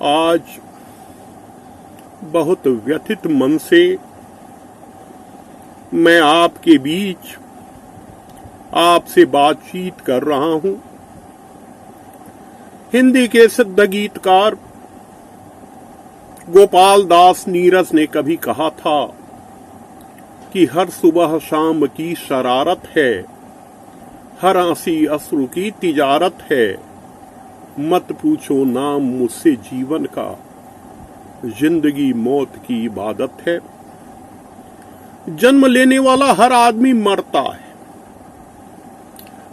आज बहुत व्यथित मन से मैं आपके बीच आपसे बातचीत कर रहा हूं। हिंदी के सिद्ध गीतकार गोपाल दास नीरज ने कभी कहा था कि हर सुबह शाम की शरारत है, हर आंसी अश्रु की तिजारत है, मत पूछो नाम मुझसे जीवन का, जिंदगी मौत की इबादत है। जन्म लेने वाला हर आदमी मरता है,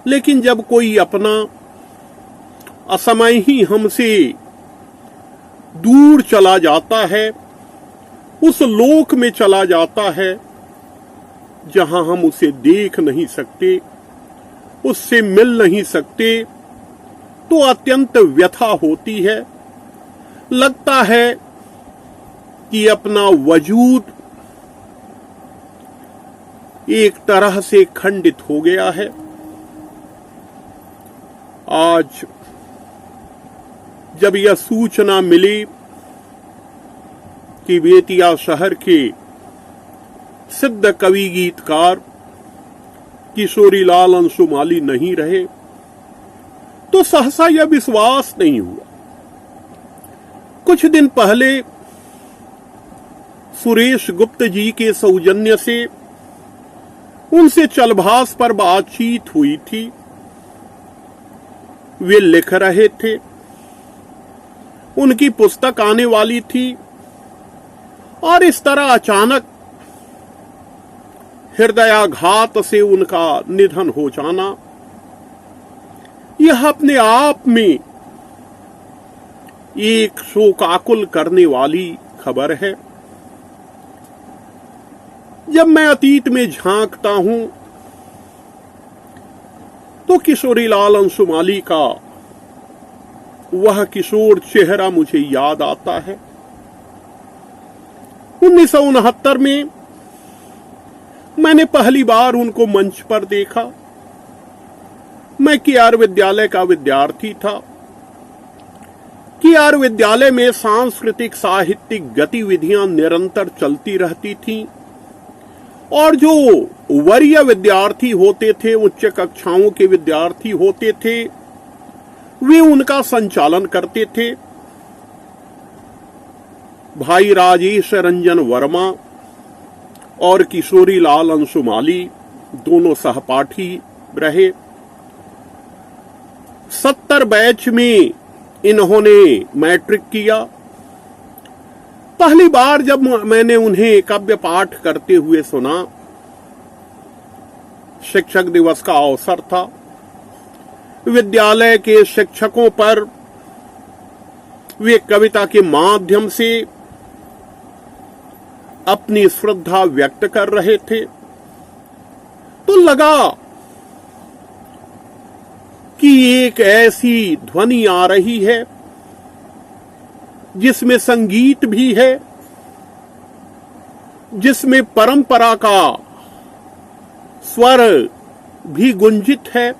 लेकिन जब कोई अपना असमय ही हमसे दूर चला जाता है, उस लोक में चला जाता है जहां हम उसे देख नहीं सकते, उससे मिल नहीं सकते, तो अत्यंत व्यथा होती है। लगता है कि अपना वजूद एक तरह से खंडित हो गया है। आज जब यह सूचना मिली कि बेतिया शहर के सिद्ध कवि गीतकार किशोरीलाल अंशुमाली नहीं रहे, तो सहसा यह विश्वास नहीं हुआ। कुछ दिन पहले सुरेश गुप्त जी के सौजन्य से उनसे चलभास पर बातचीत हुई थी। वे लिख रहे थे, उनकी पुस्तक आने वाली थी, और इस तरह अचानक हृदयाघात से उनका निधन हो जाना, यह अपने आप में एक शोकाकुल करने वाली खबर है। जब मैं अतीत में झांकता हूं तो किशोरीलाल अंशुमाली का वह किशोर चेहरा मुझे याद आता है। 1969 में मैंने पहली बार उनको मंच पर देखा। मैं केआर विद्यालय का विद्यार्थी था। केआर विद्यालय में सांस्कृतिक साहित्यिक गतिविधियां निरंतर चलती रहती थीं, और जो वरीय विद्यार्थी होते थे, उच्च कक्षाओं के विद्यार्थी होते थे, वे उनका संचालन करते थे। भाई राजेश रंजन वर्मा और किशोरीलाल अंशुमाली दोनों सहपाठी रहे। 70 बैच में इन्होंने मैट्रिक किया। पहली बार जब मैंने उन्हें काव्य पाठ करते हुए सुना, शिक्षक दिवस का अवसर था। विद्यालय के शिक्षकों पर वे कविता के माध्यम से अपनी श्रद्धा व्यक्त कर रहे थे, तो लगा कि एक ऐसी ध्वनि आ रही है जिसमें संगीत भी है, जिसमें परंपरा का स्वर भी गुंजित है।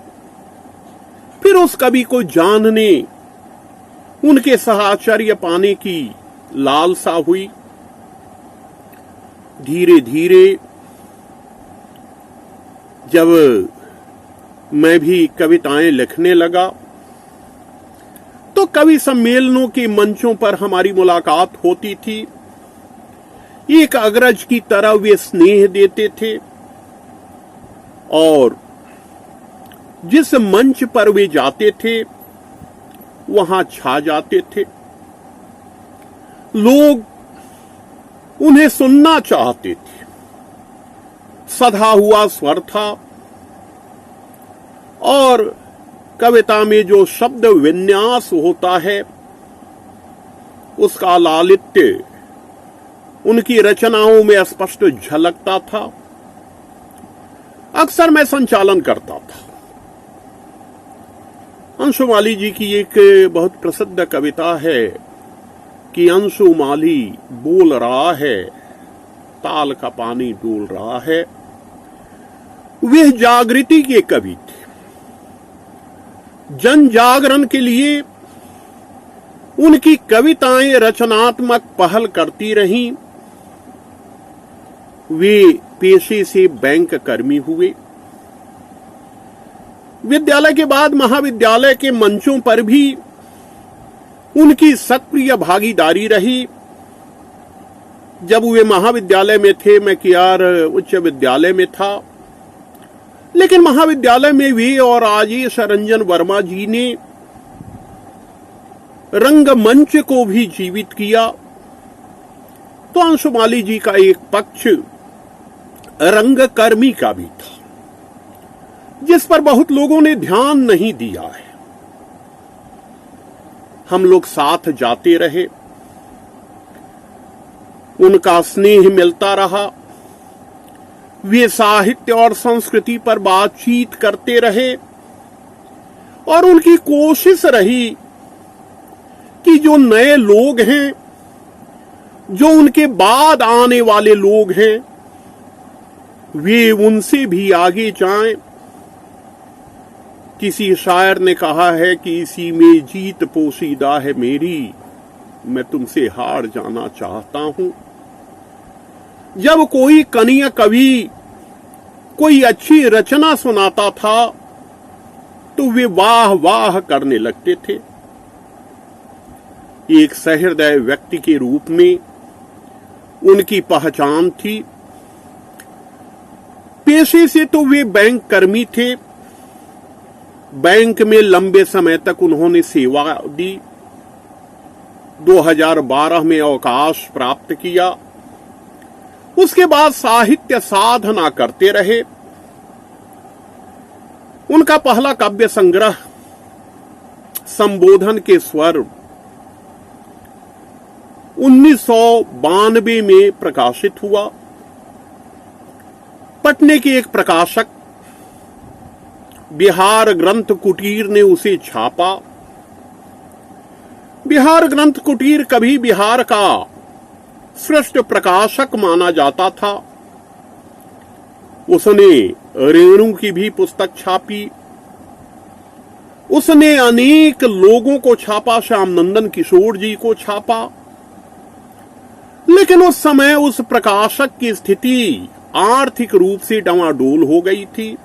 फिर उस कवि को जानने, उनके साहचर्य पाने की लालसा हुई। धीरे धीरे जब मैं भी कविताएं लिखने लगा, तो कवि सम्मेलनों के मंचों पर हमारी मुलाकात होती थी। एक अग्रज की तरह वे स्नेह देते थे, और जिस मंच पर वे जाते थे वहां छा जाते थे। लोग उन्हें सुनना चाहते थे। सधा हुआ स्वर था, और कविता में जो शब्द विन्यास होता है, उसका लालित्य उनकी रचनाओं में स्पष्ट झलकता था। अक्सर मैं संचालन करता था। अंशुमाली जी की एक बहुत प्रसिद्ध कविता है कि अंशुमाली बोल रहा है, ताल का पानी डोल रहा है। वे जागृति के कवि थे। जन जागरण के लिए उनकी कविताएं रचनात्मक पहल करती रहीं। वे पेशे से बैंक कर्मी हुए। विद्यालय के बाद महाविद्यालय के मंचों पर भी उनकी सक्रिय भागीदारी रही। जब वे महाविद्यालय में थे, मैं कियार उच्च विद्यालय में था, लेकिन महाविद्यालय में वे और राजेश रंजन वर्मा जी ने रंगमंच को भी जीवित किया। तो अंशुमाली जी का एक पक्ष रंगकर्मी का भी था, जिस पर बहुत लोगों ने ध्यान नहीं दिया है। हम लोग साथ जाते रहे, उनका स्नेह मिलता रहा। वे साहित्य और संस्कृति पर बातचीत करते रहे और उनकी कोशिश रही कि जो नए लोग हैं, जो उनके बाद आने वाले लोग हैं, वे उनसे भी आगे जाएं। किसी शायर ने कहा है कि इसी में जीत पोशीदा है मेरी, मैं तुमसे हार जाना चाहता हूं। जब कोई कनीय कवि कोई अच्छी रचना सुनाता था तो वे वाह वाह करने लगते थे। एक सहृदय व्यक्ति के रूप में उनकी पहचान थी। पेशे से तो वे बैंक कर्मी थे। बैंक में लंबे समय तक उन्होंने सेवा दी। 2012 में अवकाश प्राप्त किया। उसके बाद साहित्य साधना करते रहे। उनका पहला काव्य संग्रह संबोधन के स्वर 1992 में प्रकाशित हुआ। पटने के एक प्रकाशक बिहार ग्रंथ कुटीर ने उसे छापा। बिहार ग्रंथ कुटीर कभी बिहार का श्रेष्ठ प्रकाशक माना जाता था। उसने रेणु की भी पुस्तक छापी। उसने अनेक लोगों को छापा, श्याम नंदन किशोर जी को छापा। लेकिन उस समय उस प्रकाशक की स्थिति आर्थिक रूप से डवाडोल हो गई थी।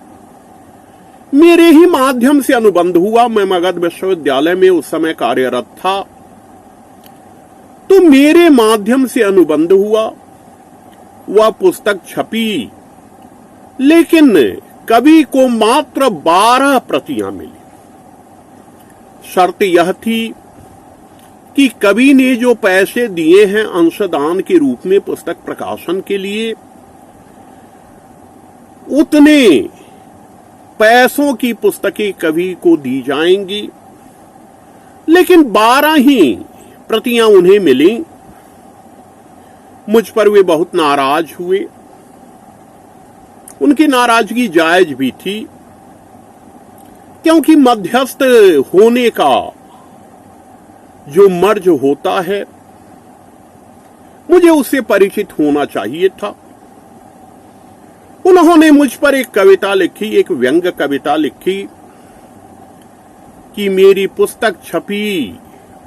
मेरे ही माध्यम से अनुबंध हुआ। मैं मगध विश्वविद्यालय में उस समय कार्यरत था, तो मेरे माध्यम से अनुबंध हुआ। वह पुस्तक छपी, लेकिन कवि को मात्र 12 प्रतियां मिली। शर्त यह थी कि कवि ने जो पैसे दिए हैं अंशदान के रूप में पुस्तक प्रकाशन के लिए, उतने पैसों की पुस्तकें कवि को दी जाएंगी। लेकिन 12 ही प्रतियां उन्हें मिली। मुझ पर वे बहुत नाराज हुए। उनकी नाराजगी जायज भी थी, क्योंकि मध्यस्थ होने का जो मर्ज होता है, मुझे उससे परिचित होना चाहिए था। उन्होंने मुझ पर एक कविता लिखी, एक व्यंग्य कविता लिखी कि मेरी पुस्तक छपी,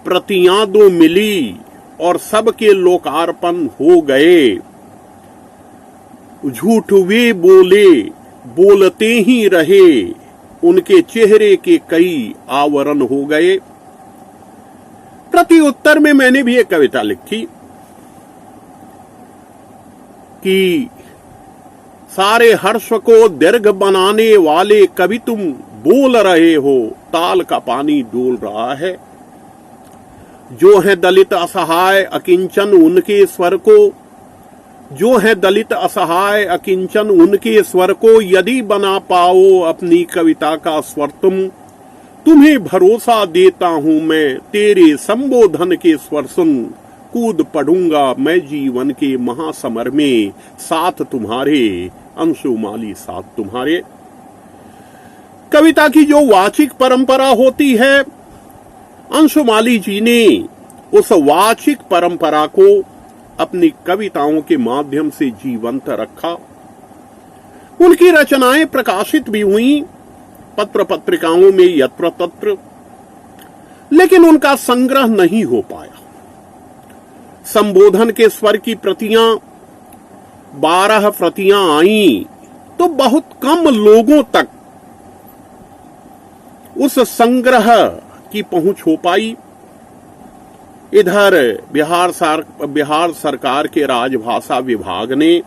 प्रतियां 2 मिली और सबके लोकार्पण हो गए। झूठ वे बोले, बोलते ही रहे, उनके चेहरे के कई आवरण हो गए। प्रति उत्तर में मैंने भी एक कविता लिखी कि सारे हर्ष को दीर्घ बनाने वाले कवि तुम बोल रहे हो, ताल का पानी डोल रहा है। जो है दलित असहाय अकिंचन उनके स्वर को, जो है दलित असहाय अकिंचन उनके स्वर को यदि बना पाओ अपनी कविता का स्वर तुम्हें भरोसा देता हूं मैं, तेरे संबोधन के स्वर सुन कूद पड़ूंगा मैं जीवन के महासमर में, साथ तुम्हारे अंशुमाली साथ तुम्हारे। कविता की जो वाचिक परंपरा होती है, अंशुमाली जी ने उस वाचिक परंपरा को अपनी कविताओं के माध्यम से जीवंत रखा। उनकी रचनाएं प्रकाशित भी हुई पत्र पत्रिकाओं में यत्र तत्र। लेकिन उनका संग्रह नहीं हो पाया। संबोधन के स्वर की प्रतियां 12 प्रतियां आईं तो बहुत कम लोगों तक उस संग्रह की पहुंच हो पाई। इधर बिहार सरकार के राजभाषा विभाग ने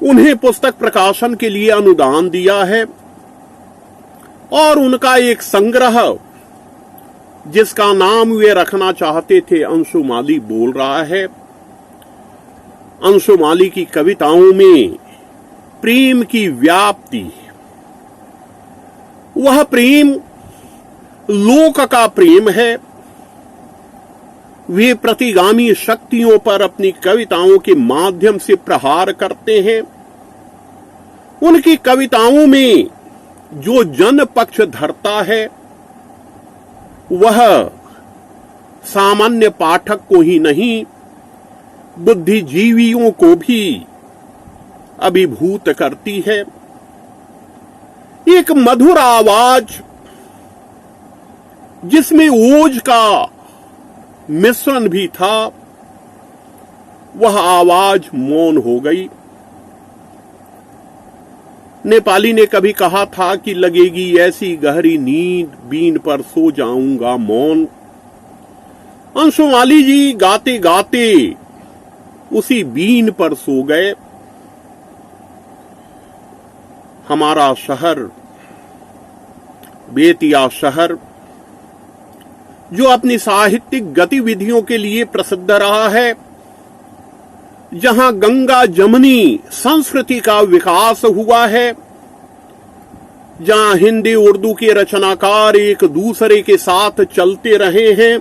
उन्हें पुस्तक प्रकाशन के लिए अनुदान दिया है और उनका एक संग्रह जिसका नाम वे रखना चाहते थे अंशुमाली बोल रहा है। अंशुमाली की कविताओं में प्रेम की व्याप्ति है। वह प्रेम लोक का प्रेम है। वे प्रतिगामी शक्तियों पर अपनी कविताओं के माध्यम से प्रहार करते हैं। उनकी कविताओं में जो जन पक्ष धरता है वह सामान्य पाठक को ही नहीं, बुद्धिजीवियों को भी अभिभूत करती है। एक मधुर आवाज जिसमें ओज का मिश्रण भी था, वह आवाज मौन हो गई। नेपाली ने कभी कहा था कि लगेगी ऐसी गहरी नींद, बीन पर सो जाऊंगा मौन। अंशुमाली जी गाते गाते उसी बीन पर सो गए। हमारा शहर बेतिया शहर, जो अपनी साहित्यिक गतिविधियों के लिए प्रसिद्ध रहा है, जहां गंगा जमुनी संस्कृति का विकास हुआ है, जहां हिंदी उर्दू के रचनाकार एक दूसरे के साथ चलते रहे हैं,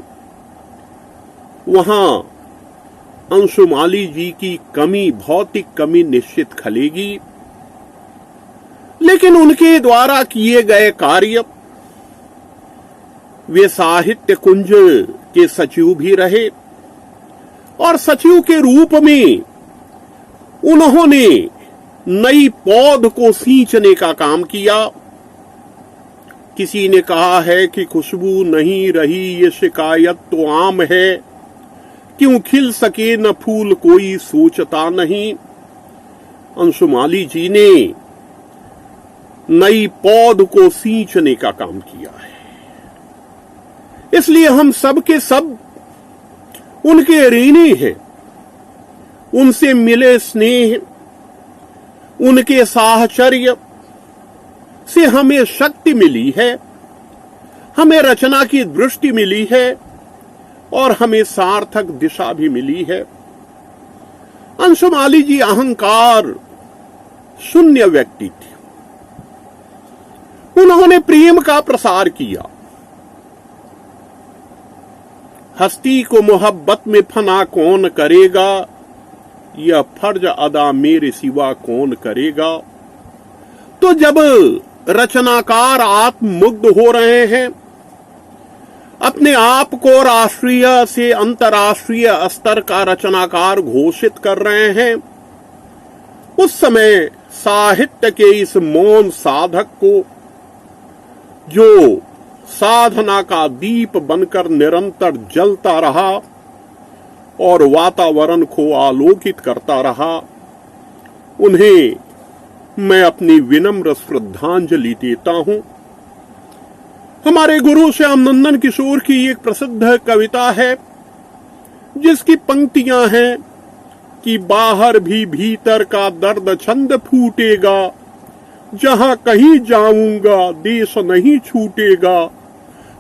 वहां अंशुमाली जी की कमी, भौतिक कमी निश्चित खलेगी। लेकिन उनके द्वारा किए गए कार्य, वे साहित्य कुंज के सचिव भी रहे और सचिव के रूप में उन्होंने नई पौध को सींचने का काम किया। किसी ने कहा है कि खुशबू नहीं रही ये शिकायत तो आम है, क्यों खिल सके न फूल कोई सोचता नहीं। अंशुमाली जी ने नई पौध को सींचने का काम किया है। इसलिए हम सब के सब उनके ऋणी हैं। उनसे मिले स्नेह, उनके साहचर्य से हमें शक्ति मिली है, हमें रचना की दृष्टि मिली है और हमें सार्थक दिशा भी मिली है। अंशुमाली जी अहंकार शून्य व्यक्ति थे। उन्होंने प्रेम का प्रसार किया। हस्ती को मोहब्बत में फना कौन करेगा, यह फर्ज अदा मेरे सिवा कौन करेगा। तो जब रचनाकार आत्ममुग्ध हो रहे हैं, अपने आप को राष्ट्रीय से अंतर्राष्ट्रीय स्तर का रचनाकार घोषित कर रहे हैं, उस समय साहित्य के इस मौन साधक को, जो साधना का दीप बनकर निरंतर जलता रहा और वातावरण को आलोकित करता रहा, उन्हें मैं अपनी विनम्र श्रद्धांजलि देता हूं। हमारे गुरु श्यामनंदन किशोर की एक प्रसिद्ध कविता है जिसकी पंक्तियां हैं कि बाहर भी भीतर का दर्द छंद फूटेगा, जहां कहीं जाऊंगा देश नहीं छूटेगा,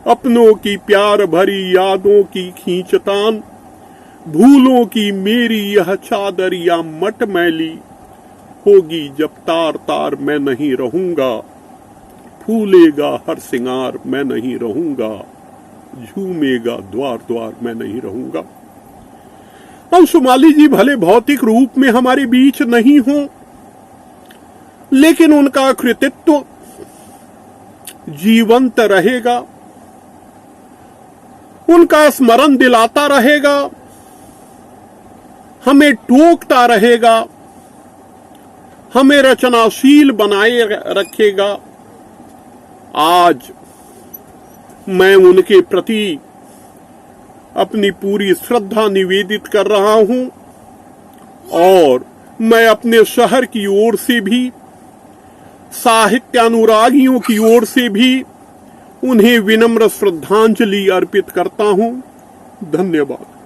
अपनों की प्यार भरी यादों की खींचतान, भूलों की मेरी यह चादर या मट मैली, होगी जब तार तार मैं नहीं रहूंगा, फूलेगा हर सिंगार मैं नहीं रहूंगा, झूमेगा द्वार द्वार मैं नहीं रहूंगा। अंशुमाली जी भले भौतिक रूप में हमारे बीच नहीं हो, लेकिन उनका कृतित्व जीवंत रहेगा, उनका स्मरण दिलाता रहेगा, हमें टोकता रहेगा, हमें रचनाशील बनाए रखेगा। आज मैं उनके प्रति अपनी पूरी श्रद्धा निवेदित कर रहा हूं और मैं अपने शहर की ओर से भी, साहित्यानुरागियों की ओर से भी उन्हें विनम्र श्रद्धांजलि अर्पित करता हूं। धन्यवाद।